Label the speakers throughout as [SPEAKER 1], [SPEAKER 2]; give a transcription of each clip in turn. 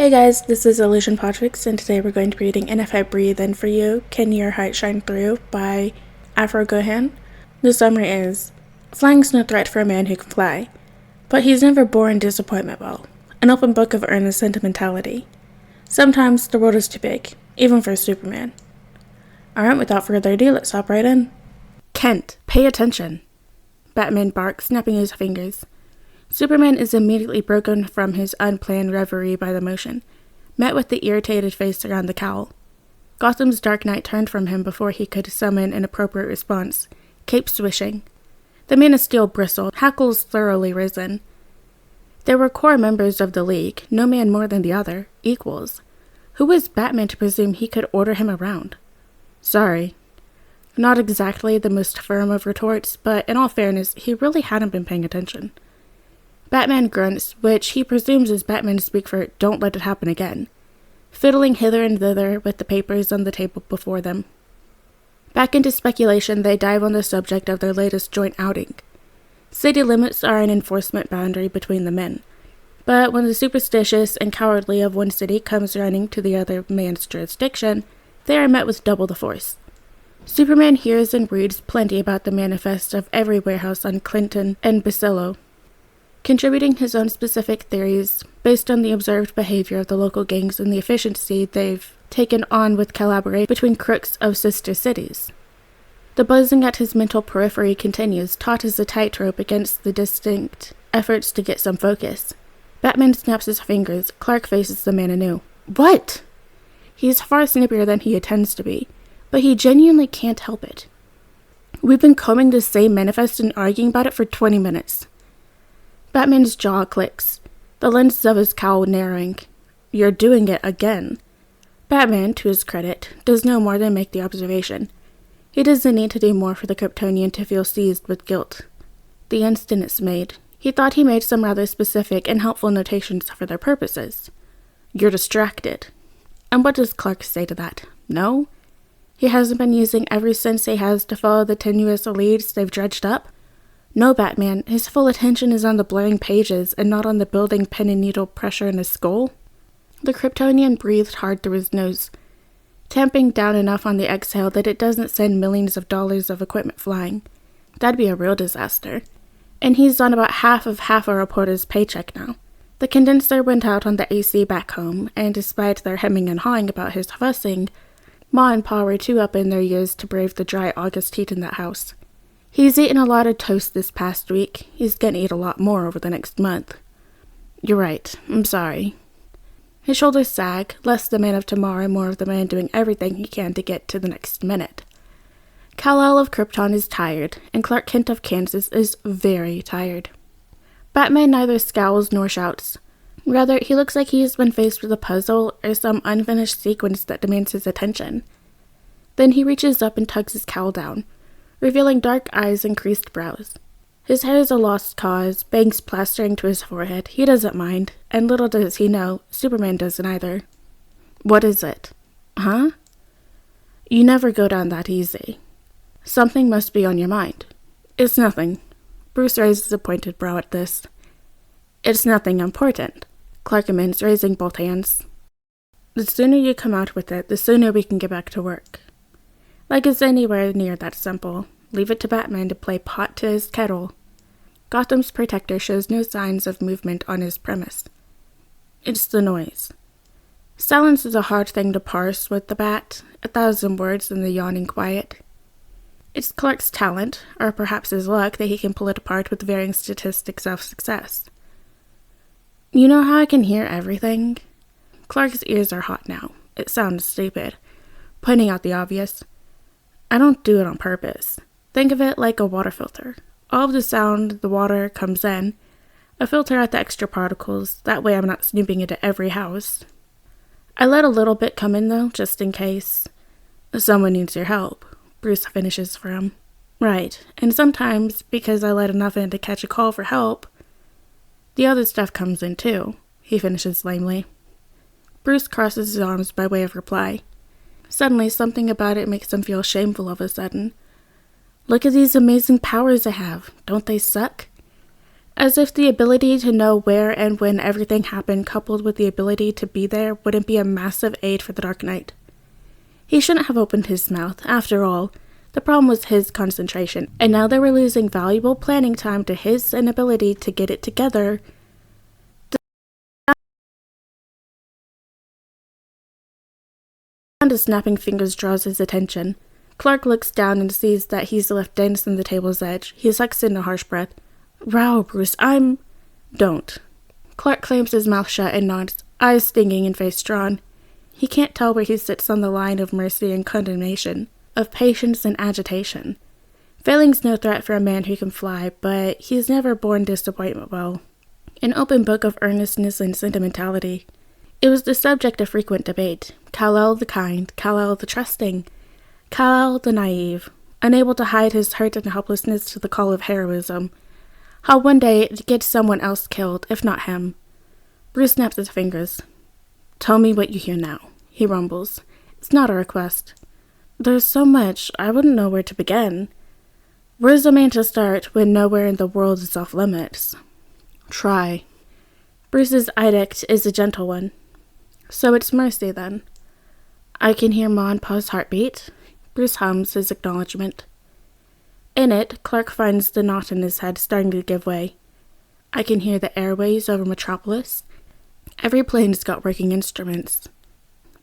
[SPEAKER 1] Hey guys, this is Illusion PODFIC, and today we're going to be reading And If I Breathe In For You, Can Your Heart Shine Through by Afro Gohan. The summary is, flying's no threat for a man who can fly, but he's never borne disappointment well. An open book of earnest sentimentality. Sometimes the world is too big, even for Superman. Alright, without further ado, let's hop right in. Kent, pay attention. Batman barks, snapping his fingers. Superman is immediately broken from his unplanned reverie by the motion, met with the irritated face around the cowl. Gotham's Dark Knight turned from him before he could summon an appropriate response, cape swishing. The Man of Steel bristled, hackles thoroughly risen. There were core members of the League, no man more than the other, equals. Who was Batman to presume he could order him around? Sorry. Not exactly the most firm of retorts, but in all fairness, he really hadn't been paying attention. Batman grunts, which he presumes is Batman speak for "don't let it happen again," fiddling hither and thither with the papers on the table before them. Back into speculation, they dive on the subject of their latest joint outing. City limits are an enforcement boundary between the men, but when the superstitious and cowardly of one city comes running to the other man's jurisdiction, they are met with double the force. Superman hears and reads plenty about the manifest of every warehouse on Clinton and Basillo, contributing his own specific theories based on the observed behavior of the local gangs and the efficiency they've taken on with collaboration between crooks of sister cities. The buzzing at his mental periphery continues, taut as a tightrope against the distinct efforts to get some focus. Batman snaps his fingers. Clark faces the man anew. What? He's far snippier than he intends to be, but he genuinely can't help it. We've been combing the same manifest and arguing about it for 20 minutes. Batman's jaw clicks, the lenses of his cowl narrowing. You're doing it again. Batman, to his credit, does no more than make the observation. He doesn't need to do more for the Kryptonian to feel seized with guilt. The instant it's made, he thought he made some rather specific and helpful notations for their purposes. You're distracted. And what does Clark say to that? No? He hasn't been using every sense he has to follow the tenuous leads they've dredged up? No, Batman, his full attention is on the blurring pages and not on the building pen and needle pressure in his skull. The Kryptonian breathed hard through his nose, tamping down enough on the exhale that it doesn't send millions of dollars of equipment flying. That'd be a real disaster. And he's on about half a reporter's paycheck now. The condenser went out on the AC back home, and despite their hemming and hawing about his fussing, Ma and Pa were too up in their years to brave the dry August heat in that house. He's eaten a lot of toast this past week. He's gonna eat a lot more over the next month. You're right. I'm sorry. His shoulders sag, less the man of tomorrow, more of the man doing everything he can to get to the next minute. Kal-El of Krypton is tired, and Clark Kent of Kansas is very tired. Batman neither scowls nor shouts. Rather, he looks like he has been faced with a puzzle or some unfinished sequence that demands his attention. Then he reaches up and tugs his cowl down, revealing dark eyes and creased brows. His hair is a lost cause, bangs plastering to his forehead. He doesn't mind, and little does he know, Superman doesn't either. What is it? Huh? You never go down that easy. Something must be on your mind. It's nothing. Bruce raises a pointed brow at this. It's nothing important. Clark amends, raising both hands. The sooner you come out with it, the sooner we can get back to work. Like it's anywhere near that simple. Leave it to Batman to play pot to his kettle. Gotham's protector shows no signs of movement on his premise. It's the noise. Silence is a hard thing to parse with the Bat, 1,000 words in the yawning quiet. It's Clark's talent, or perhaps his luck, that he can pull it apart with varying statistics of success. You know how I can hear everything? Clark's ears are hot now. It sounds stupid, pointing out the obvious. I don't do it on purpose. Think of it like a water filter. All of the sound, the water, comes in. A filter out the extra particles, that way I'm not snooping into every house. I let a little bit come in though, just in case. Someone needs your help, Bruce finishes for him. Right, and sometimes, because I let enough in to catch a call for help, the other stuff comes in too, he finishes lamely. Bruce crosses his arms by way of reply. Suddenly, something about it makes him feel shameful of a sudden. Look at these amazing powers I have. Don't they suck? As if the ability to know where and when everything happened coupled with the ability to be there wouldn't be a massive aid for the Dark Knight. He shouldn't have opened his mouth, after all. The problem was his concentration, and now they were losing valuable planning time to his inability to get it together. The sound of snapping fingers draws his attention. Clark looks down and sees that he's left dents in the table's edge. He sucks in a harsh breath. Row, Bruce, Don't. Clark clams his mouth shut and nods, eyes stinging and face drawn. He can't tell where he sits on the line of mercy and condemnation, of patience and agitation. Failing's no threat for a man who can fly, but he's never borne disappointment well. An open book of earnestness and sentimentality. It was the subject of frequent debate. Kal-El the kind, Kal-El the trusting, Kal-El the naive, unable to hide his hurt and helplessness to the call of heroism. How one day it'd get someone else killed, if not him. Bruce snaps his fingers. Tell me what you hear now, he rumbles. It's not a request. There's so much, I wouldn't know where to begin. Where's a man to start when nowhere in the world is off limits? Try. Bruce's edict is a gentle one. So it's mercy, then. I can hear Ma and Pa's heartbeat. Bruce hums his acknowledgement. In it, Clark finds the knot in his head starting to give way. I can hear the airways over Metropolis. Every plane's got working instruments.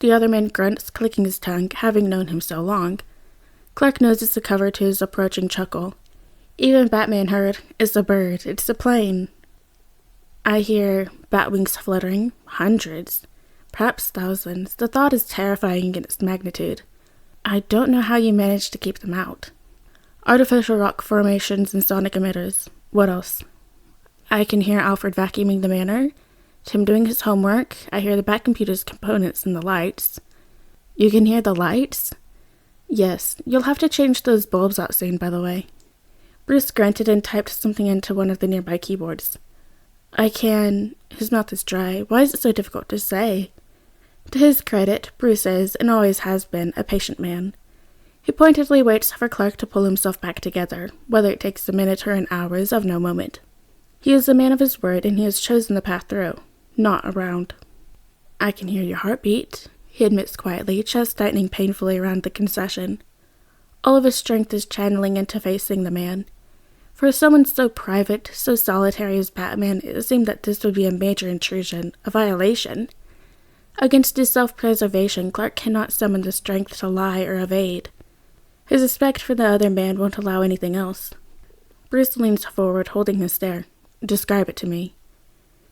[SPEAKER 1] The other man grunts, clicking his tongue, having known him so long. Clark noses the cover to his approaching chuckle. Even Batman heard, it's a bird, it's a plane. I hear bat wings fluttering, hundreds, perhaps thousands. The thought is terrifying in its magnitude. I don't know how you manage to keep them out. Artificial rock formations and sonic emitters. What else? I can hear Alfred vacuuming the manor, Tim doing his homework. I hear the Batcomputer's components and the lights. You can hear the lights? Yes, you'll have to change those bulbs out soon, by the way. Bruce grunted and typed something into one of the nearby keyboards. I can... His mouth is dry. Why is it so difficult to say? To his credit, Bruce is, and always has been, a patient man. He pointedly waits for Clark to pull himself back together. Whether it takes a minute or an hour is of no moment. He is a man of his word, and he has chosen the path through, not around. I can hear your heartbeat, he admits quietly, chest tightening painfully around the concession. All of his strength is channeling into facing the man. For someone so private, so solitary as Batman, it seemed that this would be a major intrusion, a violation. Against his self-preservation, Clark cannot summon the strength to lie or evade. His respect for the other man won't allow anything else. Bruce leans forward, holding his stare. Describe it to me.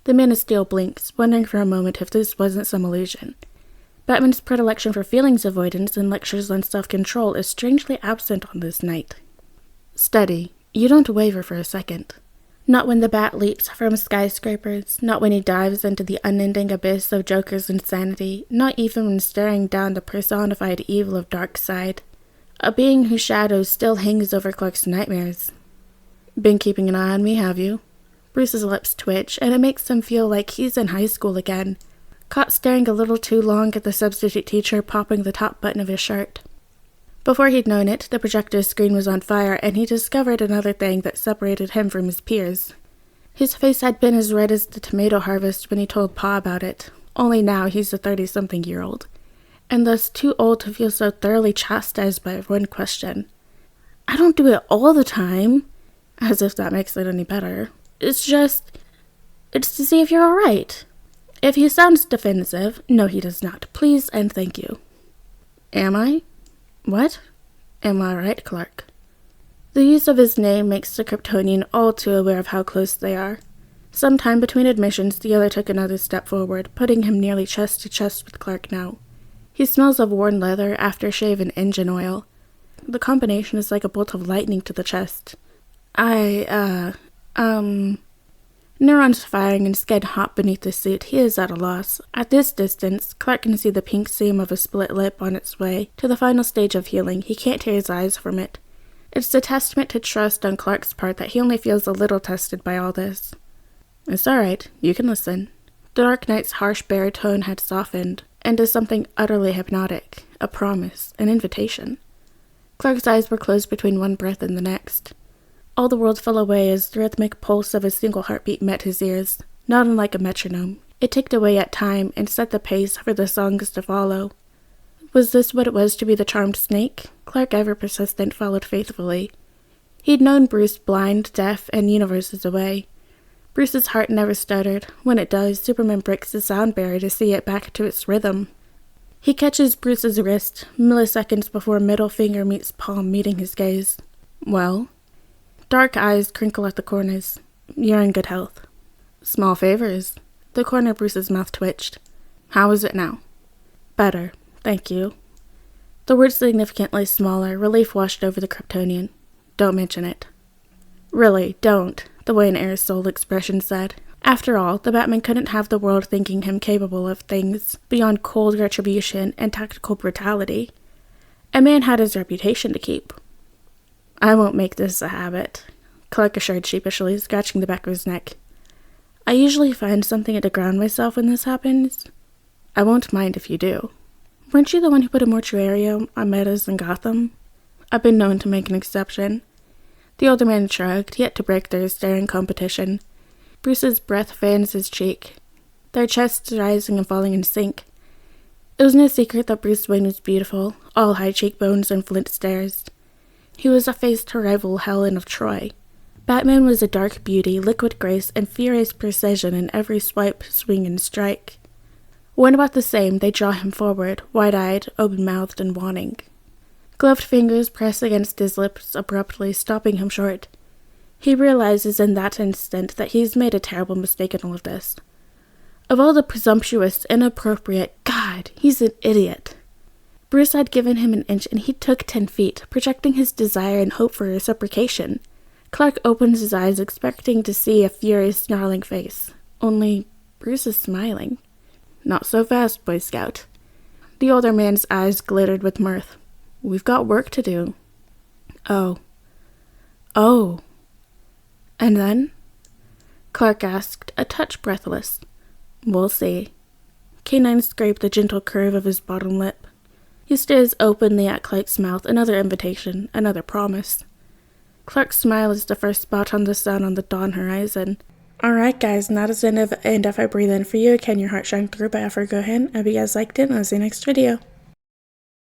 [SPEAKER 1] The Man of Steel blinks, wondering for a moment if this wasn't some illusion. Batman's predilection for feelings avoidance and lectures on self-control is strangely absent on this night. Steady. You don't waver for a second. Not when the Bat leaps from skyscrapers, not when he dives into the unending abyss of Joker's insanity, not even when staring down the personified evil of Darkseid, a being whose shadow still hangs over Clark's nightmares. Been keeping an eye on me, have you? Bruce's lips twitch, and it makes him feel like he's in high school again, caught staring a little too long at the substitute teacher popping the top button of his shirt. Before he'd known it, the projector screen was on fire, and he discovered another thing that separated him from his peers. His face had been as red as the tomato harvest when he told Pa about it, only now he's a 30-something-year-old, and thus too old to feel so thoroughly chastised by one question. I don't do it all the time, as if that makes it any better. It's to see if you're alright. If he sounds defensive, no he does not, please and thank you. Am I? What? Am I right, Clark? The use of his name makes the Kryptonian all too aware of how close they are. Some time between admissions, the other took another step forward, putting him nearly chest to chest with Clark now. He smells of worn leather, aftershave, and engine oil. The combination is like a bolt of lightning to the chest. Neurons firing and skin hot beneath the suit, he is at a loss. At this distance, Clark can see the pink seam of a split lip on its way to the final stage of healing. He can't tear his eyes from it. It's a testament to trust on Clark's part that he only feels a little tested by all this. It's alright, you can listen. The Dark Knight's harsh baritone had softened into something utterly hypnotic, a promise, an invitation. Clark's eyes were closed between one breath and the next. All the world fell away as the rhythmic pulse of a single heartbeat met his ears, not unlike a metronome. It ticked away at time and set the pace for the songs to follow. Was this what it was to be the charmed snake? Clark, ever persistent, followed faithfully. He'd known Bruce blind, deaf, and universes away. Bruce's heart never stuttered. When it does, Superman breaks the sound barrier to see it back to its rhythm. He catches Bruce's wrist, milliseconds before middle finger meets palm, meeting his gaze. Well? Dark eyes crinkle at the corners. You're in good health. Small favors. The corner of Bruce's mouth twitched. How is it now? Better, thank you. The word significantly smaller, relief washed over the Kryptonian. Don't mention it. Really, don't, the Wayne Air's sole expression said. After all, the Batman couldn't have the world thinking him capable of things beyond cold retribution and tactical brutality. A man had his reputation to keep. I won't make this a habit, Clark assured sheepishly, scratching the back of his neck. I usually find something to ground myself when this happens. I won't mind if you do. Weren't you the one who put a mortuarium on Meadows in Gotham? I've been known to make an exception. The older man shrugged, yet to break their staring competition. Bruce's breath fans his cheek, their chests rising and falling in sync. It was no secret that Bruce Wayne was beautiful, all high cheekbones and flint stares. He was a face to rival Helen of Troy. Batman was a dark beauty, liquid grace, and furious precision in every swipe, swing, and strike. When about the same, they draw him forward, wide-eyed, open-mouthed, and wanting. Gloved fingers press against his lips abruptly, stopping him short. He realizes in that instant that he's made a terrible mistake in all of this. Of all the presumptuous, inappropriate, God, he's an idiot. Bruce had given him an inch and he took 10 feet, projecting his desire and hope for reciprocation. Clark opens his eyes, expecting to see a furious, snarling face. Only, Bruce is smiling. Not so fast, Boy Scout. The older man's eyes glittered with mirth. We've got work to do. Oh. And then? Clark asked, a touch breathless. We'll see. Canine scraped the gentle curve of his bottom lip. He stares openly at Clark's mouth, another invitation, another promise. Clark's smile is the first spot on the sun on the dawn horizon. Alright guys, and that is the end of And If I Breathe In for You, Can Your Heart Shine Through by Afro Gohan. I hope you guys liked it, and I'll see you next video.